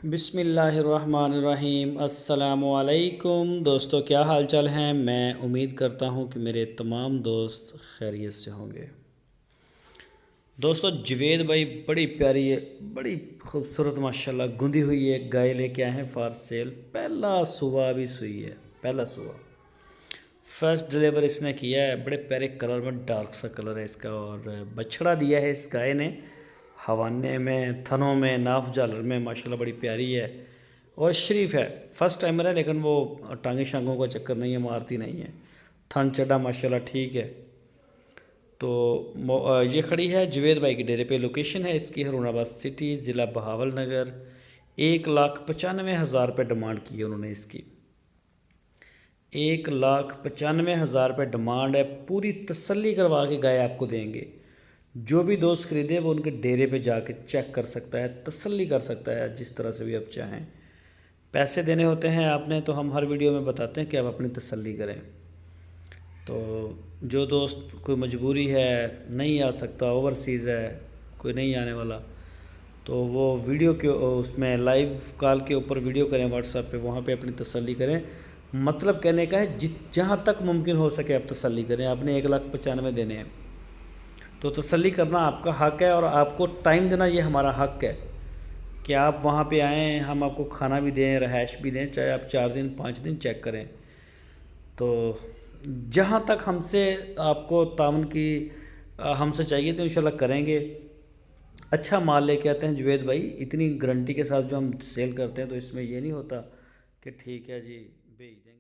बिस्मिल्लाहिर्रहमानिर्रहीम अस्सलामुअलैकुम दोस्तों, क्या हाल चाल हैं। मैं उम्मीद करता हूं कि मेरे तमाम दोस्त खैरियत से होंगे। दोस्तों, जवेद भाई बड़ी प्यारी है, बड़ी खूबसूरत माशाल्लाह गुंदी हुई है गाय लेके आए हैं फॉर सेल। पहला सुबह भी सुई है, पहला सुबह फर्स्ट डिलीवर इसने किया है। बड़े प्यारे कलर में, डार्क सा कलर है इसका। और बछड़ा दिया है इस गाय ने हवाने में, थनों में, नाफ जालर में, माशाल्लाह बड़ी प्यारी है और शरीफ है। फर्स्ट टाइमर है, लेकिन वो टांगे शांगों का चक्कर नहीं है, मारती नहीं है। थन चढ़ा माशाल्लाह ठीक है। तो ये खड़ी है जवेद भाई के डेरे पे। लोकेशन है इसकी हरुणाबाद सिटी, ज़िला बहावल नगर। 1,95,000 रुपये डिमांड की है उन्होंने इसकी। 1,95,000 रुपये डिमांड है। पूरी तसल्ली करवा के गाय आपको देंगे। जो भी दोस्त ख़रीदे वो उनके डेरे पे जाके चेक कर सकता है, तसल्ली कर सकता है, जिस तरह से भी आप चाहें। पैसे देने होते हैं आपने, तो हम हर वीडियो में बताते हैं कि आप अपनी तसल्ली करें। तो जो दोस्त कोई मजबूरी है, नहीं आ सकता, ओवरसीज़ है, कोई नहीं आने वाला, तो वो वीडियो के उसमें लाइव कॉल के ऊपर वीडियो करें व्हाट्सएप पे, वहाँ पे अपनी तसल्ली करें। मतलब कहने का है जहाँ तक मुमकिन हो सके आप तसल्ली करें। आपने 1,95,000 देने हैं तो तसल्ली करना आपका हक़ है, और आपको टाइम देना ये हमारा हक़ है कि आप वहाँ पे आएँ, हम आपको खाना भी दें, रहायश भी दें, चाहे आप 4 दिन 5 दिन चेक करें। तो जहाँ तक हमसे आपको ताउन की हमसे चाहिए तो इंशाल्लाह करेंगे। अच्छा माल लेके आते हैं जवेद भाई, इतनी गारंटी के साथ जो हम सेल करते हैं, तो इसमें ये नहीं होता कि ठीक है जी भेज दें।